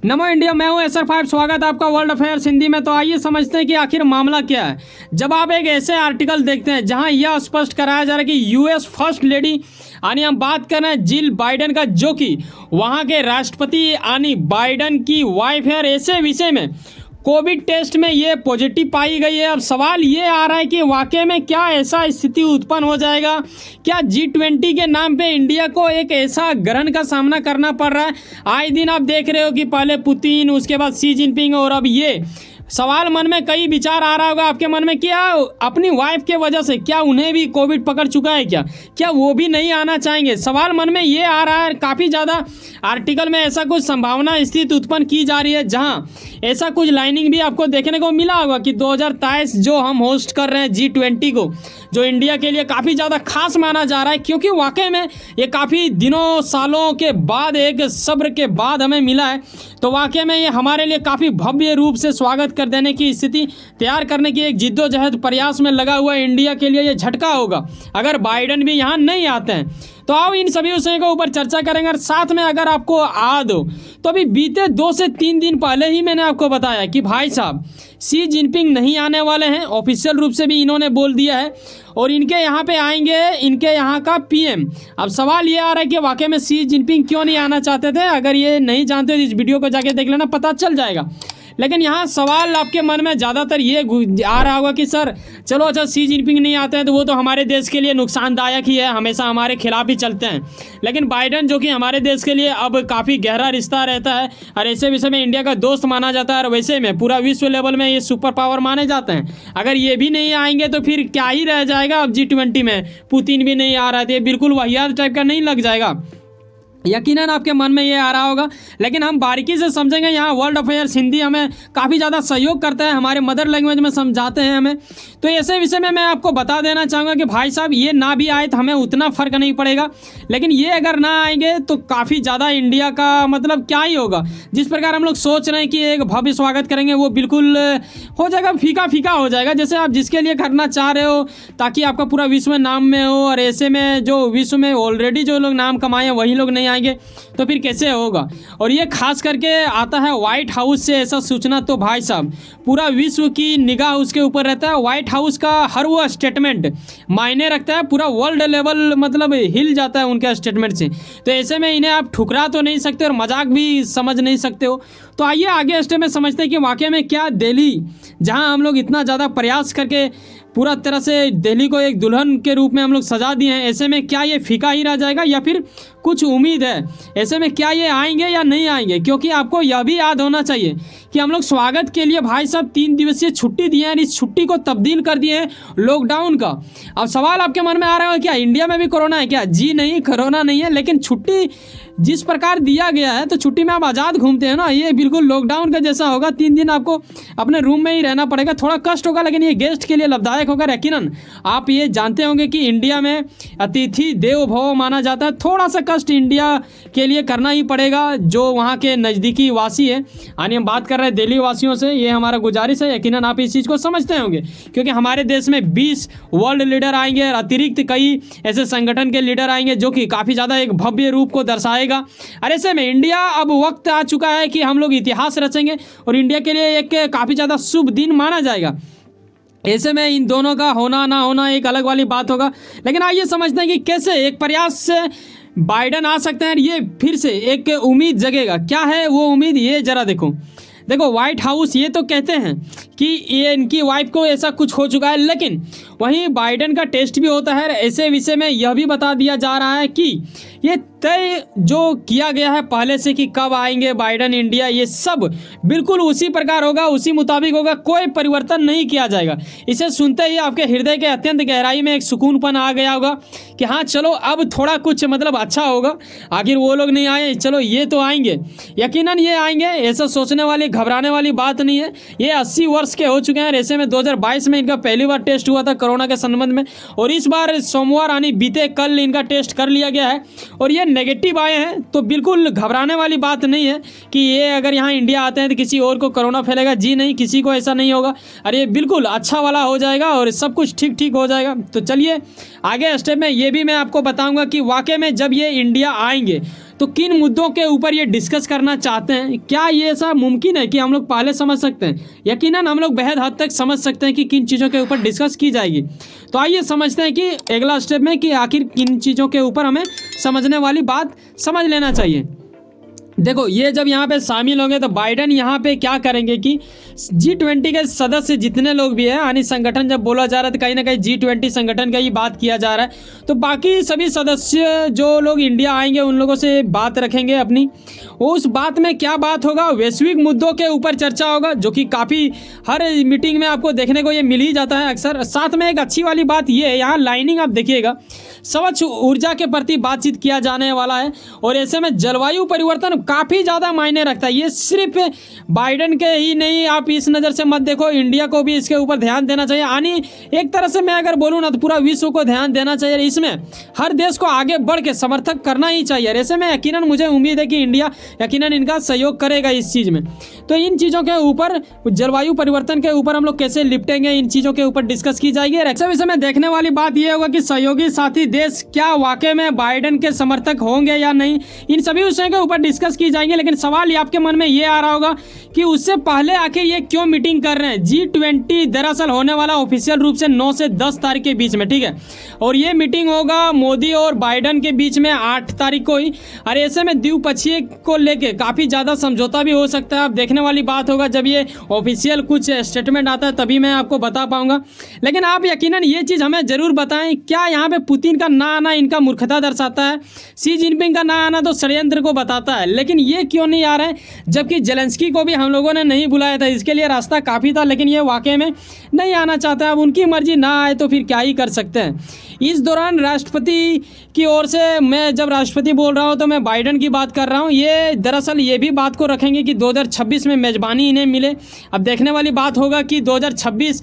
नमो India, मैं हूं SR5। स्वागत है आपका वर्ल्ड अफेयर्स हिंदी में। तो आइए समझते हैं कि आखिर मामला क्या है। जब आप एक ऐसे आर्टिकल देखते हैं जहां यह स्पष्ट कराया जा रहा है कि यूएस फर्स्ट लेडी यानी हम बात कर रहे हैं जिल बाइडेन का, जो कि वहां के राष्ट्रपति यानी बाइडेन की वाइफ है, और ऐसे विषय में कोविड टेस्ट में ये पॉजिटिव पाई गई है। अब सवाल ये आ रहा है कि वाकई में क्या ऐसा स्थिति उत्पन्न हो जाएगा, क्या G20 के नाम पे इंडिया को एक ऐसा ग्रहण का सामना करना पड़ रहा है। आए दिन आप देख रहे हो कि पहले पुतिन, उसके बाद शी जिनपिंग, और अब ये सवाल मन में कई विचार आ रहा होगा आपके मन में, क्या अपनी वाइफ के वजह से क्या उन्हें भी कोविड पकड़ चुका है, क्या वो भी नहीं आना चाहेंगे। सवाल मन में ये आ रहा है। काफ़ी ज़्यादा आर्टिकल में ऐसा कुछ संभावना स्थिति उत्पन्न की जा रही है, जहां ऐसा कुछ लाइनिंग भी आपको देखने को मिला होगा कि 2023 जो हम होस्ट कर रहे हैं G20 को, जो इंडिया के लिए काफ़ी ज़्यादा खास माना जा रहा है, क्योंकि वाकई में ये काफ़ी दिनों सालों के बाद एक सब्र के बाद हमें मिला है। तो वाकई में ये हमारे लिए काफ़ी भव्य रूप से स्वागत कर देने की स्थिति तैयार करने की एक जिद्दोजहद प्रयास में लगा हुआ इंडिया के लिए ये झटका होगा अगर बाइडेन भी यहाँ नहीं आते हैं। तो आओ इन सभी विषयों के ऊपर चर्चा करेंगे। और साथ में अगर आपको याद हो तो अभी बीते 2 से 3 दिन पहले ही मैंने आपको बताया कि भाई साहब शी जिनपिंग नहीं आने वाले हैं। ऑफिशियल रूप से भी इन्होंने बोल दिया है, और इनके यहाँ पे आएंगे इनके यहाँ का PM। अब सवाल ये आ रहा है कि वाकई में शी जिनपिंग क्यों नहीं आना चाहते थे। अगर ये नहीं जानते तो इस वीडियो को जाके देख लेना, पता चल जाएगा। लेकिन यहाँ सवाल आपके मन में ज़्यादातर ये आ रहा होगा कि सर चलो अच्छा शी जिनपिंग नहीं आते हैं तो वो तो हमारे देश के लिए नुकसानदायक ही है, हमेशा हमारे खिलाफ ही चलते हैं। लेकिन बाइडेन जो कि हमारे देश के लिए अब काफ़ी गहरा रिश्ता रहता है, और ऐसे विषय में इंडिया का दोस्त माना जाता है, और वैसे में पूरा विश्व लेवल में ये सुपर पावर माने जाते हैं। अगर ये भी नहीं आएंगे तो फिर क्या ही रह जाएगा। अब G20 में पुतिन भी नहीं आ रहा था, ये बिल्कुल वाहियात टाइप का नहीं लग जाएगा। यकीनन आपके मन में ये आ रहा होगा। लेकिन हम बारीकी से समझेंगे। यहाँ वर्ल्ड अफेयर्स हिंदी हमें काफ़ी ज़्यादा सहयोग करता है, हमारे मदर लैंग्वेज में समझाते हैं हमें। तो ऐसे विषय में मैं आपको बता देना चाहूँगा कि भाई साहब ये ना भी आए तो हमें उतना फ़र्क नहीं पड़ेगा, लेकिन ये अगर ना आएंगे तो काफ़ी ज़्यादा इंडिया का मतलब क्या ही होगा। जिस प्रकार हम लोग सोच रहे हैं कि एक भव्य स्वागत करेंगे, वो बिल्कुल हो जाएगा, फीका फीका हो जाएगा। जैसे आप जिसके लिए करना चाह रहे हो ताकि आपका पूरा विश्व में नाम में हो, और ऐसे में जो विश्व में ऑलरेडी जो लोग नाम कमाए हैं वही लोग नहीं आएंगे तो फिर कैसे होगा। और ये खास करके आता है व्हाइट हाउस से ऐसा सूचना, तो भाई साहब पूरा विश्व की निगाह उसके ऊपर रहता है। व्हाइट हाउस का हर वो स्टेटमेंट मायने रखता है, पूरा वर्ल्ड लेवल मतलब हिल जाता है उनके स्टेटमेंट से। तो ऐसे में इन्हें आप ठुकरा तो नहीं सकते और मजाक भी समझ नहीं सकते हो। तो आइए आगे स्टेप में समझते हैं कि वाकई में क्या दिल्ली, जहां हम लोग इतना ज़्यादा प्रयास करके पूरा तरह से दिल्ली को एक दुल्हन के रूप में हम लोग सजा दिए हैं, ऐसे में क्या ये फीका ही रह जाएगा या फिर कुछ उम्मीद है। ऐसे में क्या ये आएंगे या नहीं आएंगे, क्योंकि आपको यह भी याद होना चाहिए कि हम लोग स्वागत के लिए भाई साहब 3 दिवसीय छुट्टी दिए हैं, इस छुट्टी को तब्दील कर दिए हैं लॉकडाउन का। अब सवाल आपके मन में आ रहा है क्या इंडिया में भी कोरोना है क्या? जी नहीं, कोरोना नहीं है, लेकिन छुट्टी जिस प्रकार दिया गया है तो छुट्टी में आप आज़ाद घूमते हैं ना, ये बिल्कुल लॉकडाउन का जैसा होगा। 3 दिन आपको अपने रूम में ही रहना पड़ेगा, थोड़ा कष्ट होगा, लेकिन ये गेस्ट के लिए लाभदायक होगा। यकीनन आप ये जानते होंगे कि इंडिया में अतिथि देवो भव माना जाता है। थोड़ा सा कष्ट इंडिया के लिए करना ही पड़ेगा, जो वहाँ के नज़दीकी वासी है। यानी हम बात कर रहे हैं दिल्ली वासियों से, ये हमारा गुजारिश है। यकीनन आप इस चीज़ को समझते होंगे, क्योंकि हमारे देश में 20 वर्ल्ड लीडर आएंगे और अतिरिक्त कई ऐसे संगठन के लीडर आएंगे जो कि काफ़ी ज़्यादा एक भव्य रूप को दर्शाएगा। और ऐसे में इंडिया अब वक्त आ चुका है कि हम लोग इतिहास रचेंगे, और इंडिया के लिए एक काफ़ी ज़्यादा शुभ दिन माना जाएगा। ऐसे में इन दोनों का होना ना होना एक अलग वाली बात होगा। लेकिन आइए समझते हैं कि कैसे एक प्रयास से बाइडेन आ सकते हैं, ये फिर से एक उम्मीद जगेगा। क्या है वो उम्मीद, ये जरा देखो। व्हाइट हाउस ये तो कहते हैं कि ये इनकी वाइफ को ऐसा कुछ हो चुका है, लेकिन वहीं बाइडेन का टेस्ट भी होता है। ऐसे विषय में यह भी बता दिया जा रहा है कि ये तय जो किया गया है पहले से कि कब आएंगे बाइडेन इंडिया, ये सब बिल्कुल उसी प्रकार होगा, उसी मुताबिक होगा, कोई परिवर्तन नहीं किया जाएगा। इसे सुनते ही आपके हृदय के अत्यंत गहराई में एक सुकूनपन आ गया होगा कि हाँ चलो अब थोड़ा कुछ मतलब अच्छा होगा। आखिर वो लोग नहीं आए, चलो ये तो आएंगे, यकीनन ये आएंगे। ऐसा सोचने वाली घबराने वाली बात नहीं है। ये 80 वर्ष के हो चुके हैं। ऐसे में 2022 में इनका पहली बार टेस्ट हुआ था कोरोना के संबंध में, और इस बार सोमवार यानी बीते कल इनका टेस्ट कर लिया गया है और ये नेगेटिव आए हैं। तो बिल्कुल घबराने वाली बात नहीं है कि ये अगर यहाँ इंडिया आते हैं तो किसी और को कोरोना फैलेगा। जी नहीं, किसी को ऐसा नहीं होगा। अरे ये बिल्कुल अच्छा वाला हो जाएगा और सब कुछ ठीक ठीक हो जाएगा। तो चलिए आगे स्टेप में ये भी मैं आपको बताऊंगा कि वाकई में जब ये इंडिया आएंगे तो किन मुद्दों के ऊपर ये डिस्कस करना चाहते हैं, क्या ये ऐसा मुमकिन है कि हम लोग पहले समझ सकते हैं? यकीनन हम लोग बेहद हद तक समझ सकते हैं कि किन चीज़ों के ऊपर डिस्कस की जाएगी। तो आइए समझते हैं कि अगला स्टेप में कि आखिर किन चीज़ों के ऊपर हमें समझने वाली बात समझ लेना चाहिए। देखो, ये जब यहाँ पे शामिल होंगे तो बाइडेन यहाँ पे क्या करेंगे कि G20 के सदस्य जितने लोग भी हैं, यानी संगठन जब बोला जा रहा है तो कहीं ना कहीं G20 संगठन का ही बात किया जा रहा है, तो बाकी सभी सदस्य जो लोग इंडिया आएंगे उन लोगों से बात रखेंगे अपनी। उस बात में क्या बात होगा, वैश्विक मुद्दों के ऊपर चर्चा होगा, जो कि काफ़ी हर मीटिंग में आपको देखने को ये मिल ही जाता है अक्सर। साथ में एक अच्छी वाली बात ये है, यहाँ लाइनिंग आप देखिएगा, स्वच्छ ऊर्जा के प्रति बातचीत किया जाने वाला है। और ऐसे में जलवायु परिवर्तन काफ़ी ज़्यादा मायने रखता है। ये सिर्फ बाइडेन के ही नहीं, आप इस नज़र से मत देखो, इंडिया को भी इसके ऊपर ध्यान देना चाहिए। यानी एक तरह से मैं अगर बोलूँ ना तो पूरा विश्व को ध्यान देना चाहिए। इसमें हर देश को आगे बढ़ के समर्थक करना ही चाहिए। ऐसे में यकीनन मुझे उम्मीद है कि इंडिया यकीनन इनका सहयोग करेगा इस चीज़ में। तो इन चीज़ों के ऊपर, जलवायु परिवर्तन के ऊपर हम लोग कैसे निपटेंगे, इन चीज़ों के ऊपर डिस्कस की जाएगी। और इस समय देखने वाली बात यह होगा कि सहयोगी साथी देश क्या वाकई में बाइडेन के समर्थक होंगे या नहीं, इन सभी विषयों के ऊपर डिस्कस की जाएंगे। लेकिन सवाल ये आपके मन में ये आ रहा होगा कि उससे पहले आखिर ये क्यों मीटिंग कर रहे हैं। G20 दरअसल होने वाला ऑफिशियल रूप से 9 से 10 तारीख के बीच में, ठीक है, और ये मीटिंग होगा मोदी और बाइडेन के बीच में 8 तारीख को ही। और ऐसे में द्विपक्षीय को लेके काफ़ी ज़्यादा समझौता भी हो सकता है। अब देखने वाली बात होगा, जब ये ऑफिशियल कुछ स्टेटमेंट आता है तभी मैं आपको बता पाऊंगा। लेकिन आप यकीनन ये चीज़ हमें ज़रूर बताएं, क्या यहाँ पे पुतिन का ना आना इनका मूर्खता दर्शाता है, शी जिनपिंग का ना आना तो षड्यंत्र को बताता है, लेकिन ये क्यों नहीं आ रहे हैं? जबकि जेलेंस्की को भी हम लोगों ने नहीं बुलाया था, इसके लिए रास्ता काफ़ी था, लेकिन ये वाकई में नहीं आना चाहता है। अब उनकी मर्जी ना आए तो फिर क्या ही कर सकते हैं। इस दौरान राष्ट्रपति की ओर से, मैं जब राष्ट्रपति बोल रहा हूँ तो मैं बाइडेन की बात कर रहा हूँ, ये दरअसल ये भी बात को रखेंगे कि 2026 में मेज़बानी इन्हें मिले। अब देखने वाली बात होगा कि 2026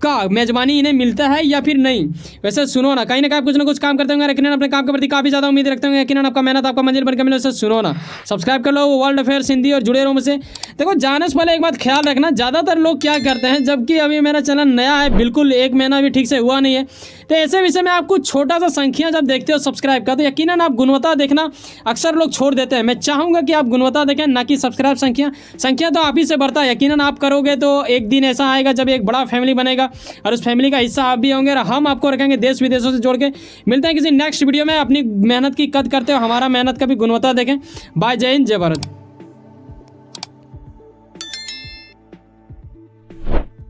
का मेजबानी इन्हें मिलता है या फिर नहीं। वैसे सुनो ना, कहीं ना कहीं कुछ ना कुछ काम करते होंगे, यकीनन अपने काम के प्रति काफ़ी ज़्यादा उम्मीद रखते होंगे, यकीनन आपका मेहनत आपका मंजिल बनकर मिले। वैसे सुनो ना, सब्सक्राइब कर लो वर्ल्ड अफेयर्स हिंदी और जुड़े रहो मुझसे। देखो, जाने से पहले एक बात ख्याल रखना, ज़्यादातर लोग क्या करते हैं, जबकि अभी मेरा चैनल नया है, बिल्कुल 1 महीना भी ठीक से हुआ नहीं है, तो ऐसे विषय में आप कुछ छोटा सा संख्या जब देखते हो सब्सक्राइब का, तो यकीनन आप गुणवत्ता देखना अक्सर लोग छोड़ देते हैं। मैं चाहूँगा कि आप गुणवत्ता देखें, ना कि सब्सक्राइब संख्या तो आप ही से बढ़ता है। यकीनन आप करोगे तो एक दिन ऐसा आएगा जब एक बड़ा फैमिली बनेगा और उस फैमिली का हिस्सा आप भी होंगे और हम आपको रखेंगे देश विदेशों से जोड़ के। मिलते हैं किसी नेक्स्ट वीडियो में। अपनी मेहनत की कदर करते हो, हमारा मेहनत का भी गुणवत्ता देखें। बाय, जय हिंद, जय भारत।